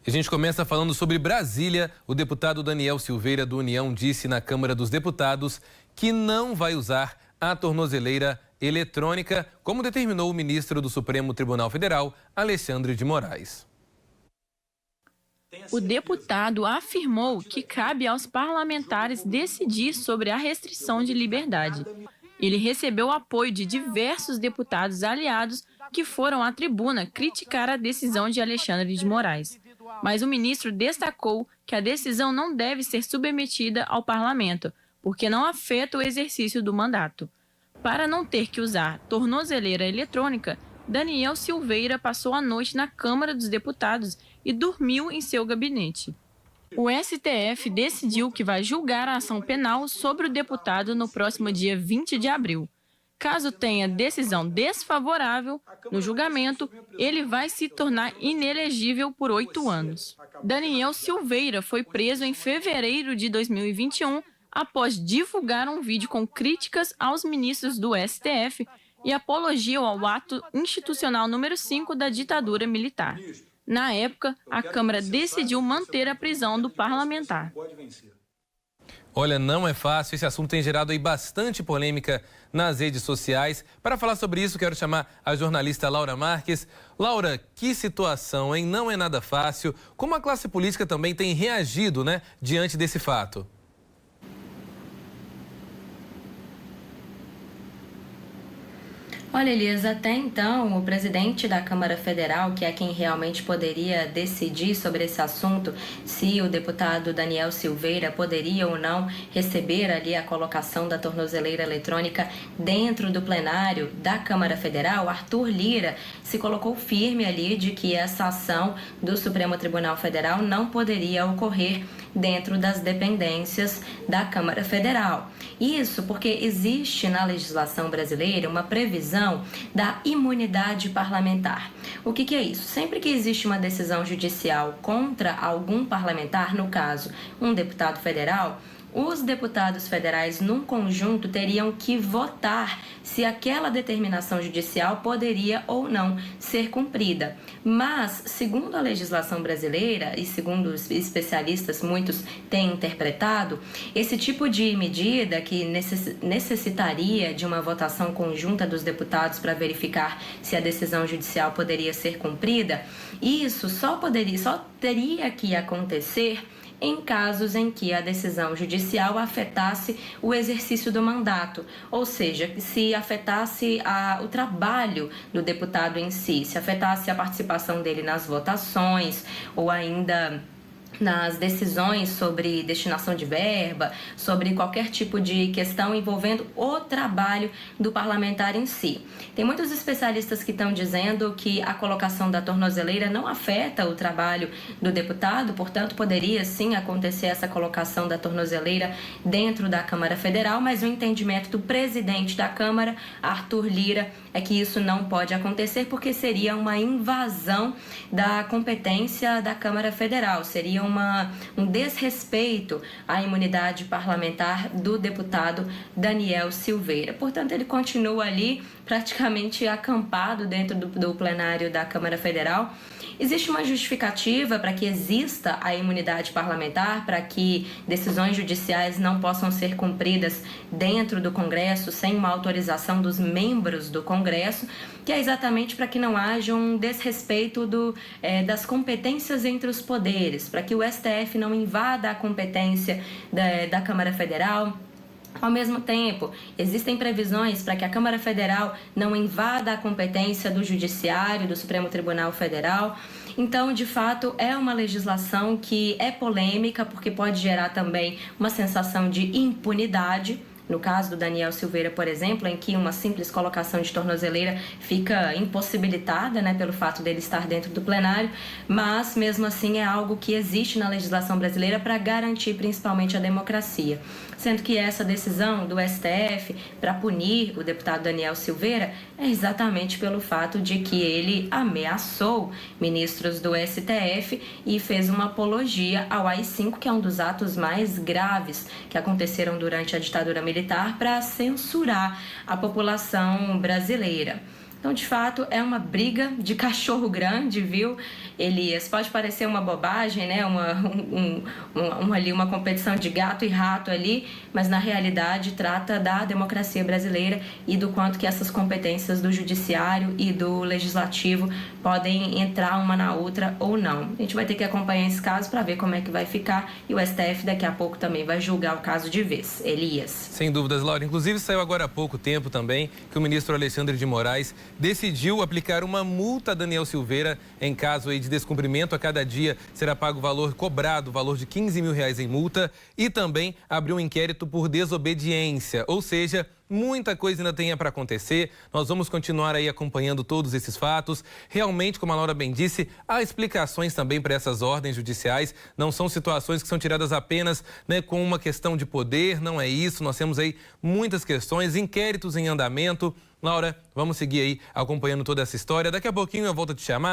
A gente começa falando sobre Brasília. O deputado Daniel Silveira, do União, disse na Câmara dos Deputados que não vai usar a tornozeleira eletrônica, como determinou o ministro do Supremo Tribunal Federal, Alexandre de Moraes. O deputado afirmou que cabe aos parlamentares decidir sobre a restrição de liberdade. Ele recebeu apoio de diversos deputados aliados que foram à tribuna criticar a decisão de Alexandre de Moraes. Mas o ministro destacou que a decisão não deve ser submetida ao parlamento, porque não afeta o exercício do mandato. Para não ter que usar tornozeleira eletrônica, Daniel Silveira passou a noite na Câmara dos Deputados e dormiu em seu gabinete. O STF decidiu que vai julgar a ação penal sobre o deputado no próximo dia 20 de abril. Caso tenha decisão desfavorável no julgamento, ele vai se tornar inelegível por 8 anos. Daniel Silveira foi preso em fevereiro de 2021 após divulgar um vídeo com críticas aos ministros do STF e apologia ao ato institucional número 5 da ditadura militar. Na época, a Câmara decidiu manter a prisão do parlamentar. Olha, não é fácil. Esse assunto tem gerado aí bastante polêmica nas redes sociais. Para falar sobre isso, quero chamar a jornalista Laura Marques. Laura, que situação, hein? Não é nada fácil. Como a classe política também tem reagido, né, diante desse fato? Olha, Elias, até então, o presidente da Câmara Federal, que é quem realmente poderia decidir sobre esse assunto, se o deputado Daniel Silveira poderia ou não receber ali a colocação da tornozeleira eletrônica dentro do plenário da Câmara Federal, Arthur Lira se colocou firme ali de que essa ação do Supremo Tribunal Federal não poderia ocorrer dentro das dependências da Câmara Federal. Isso porque existe na legislação brasileira uma previsão da imunidade parlamentar. O que é isso? Sempre que existe uma decisão judicial contra algum parlamentar, no caso, um deputado federal, os deputados federais, num conjunto, teriam que votar se aquela determinação judicial poderia ou não ser cumprida. Mas, segundo a legislação brasileira e segundo os especialistas, muitos têm interpretado, esse tipo de medida que necessitaria de uma votação conjunta dos deputados para verificar se a decisão judicial poderia ser cumprida, isso só teria que acontecer em casos em que a decisão judicial afetasse o exercício do mandato, ou seja, se afetasse o trabalho do deputado em si, se afetasse a participação dele nas votações ou ainda nas decisões sobre destinação de verba, sobre qualquer tipo de questão envolvendo o trabalho do parlamentar em si. Tem muitos especialistas que estão dizendo que a colocação da tornozeleira não afeta o trabalho do deputado, portanto, poderia sim acontecer essa colocação da tornozeleira dentro da Câmara Federal, mas o entendimento do presidente da Câmara, Arthur Lira, é que isso não pode acontecer porque seria uma invasão da competência da Câmara Federal, seria um desrespeito à imunidade parlamentar do deputado Daniel Silveira. Portanto, ele continua ali praticamente acampado dentro do plenário da Câmara Federal. Existe uma justificativa para que exista a imunidade parlamentar, para que decisões judiciais não possam ser cumpridas dentro do Congresso sem uma autorização dos membros do Congresso, que é exatamente para que não haja um desrespeito das competências entre os poderes, para que o STF não invada a competência da Câmara Federal. Ao mesmo tempo, existem previsões para que a Câmara Federal não invada a competência do Judiciário, do Supremo Tribunal Federal. Então, de fato, é uma legislação que é polêmica, porque pode gerar também uma sensação de impunidade. No caso do Daniel Silveira, por exemplo, em que uma simples colocação de tornozeleira fica impossibilitada, né, pelo fato dele estar dentro do plenário, mas mesmo assim é algo que existe na legislação brasileira para garantir principalmente a democracia. Sendo que essa decisão do STF para punir o deputado Daniel Silveira é exatamente pelo fato de que ele ameaçou ministros do STF e fez uma apologia ao AI-5, que é um dos atos mais graves que aconteceram durante a ditadura militar, para censurar a população brasileira. Então, de fato, é uma briga de cachorro grande, viu, Elias? Pode parecer uma bobagem, né? Uma competição de gato e rato ali, mas na realidade trata da democracia brasileira e do quanto que essas competências do judiciário e do legislativo podem entrar uma na outra ou não. A gente vai ter que acompanhar esse caso para ver como é que vai ficar e o STF daqui a pouco também vai julgar o caso de vez. Elias. Sem dúvidas, Laura. Inclusive saiu agora há pouco tempo também que o ministro Alexandre de Moraes decidiu aplicar uma multa a Daniel Silveira em caso aí de descumprimento. A cada dia será pago o valor cobrado, o valor de R$15 mil em multa, e também abriu um inquérito por desobediência, ou seja, muita coisa ainda tem para acontecer. Nós vamos continuar aí acompanhando todos esses fatos. Realmente, como a Laura bem disse, há explicações também para essas ordens judiciais. Não são situações que são tiradas apenas, né, com uma questão de poder, não é isso. Nós temos aí muitas questões, inquéritos em andamento. Laura, vamos seguir aí acompanhando toda essa história. Daqui a pouquinho eu volto a te chamar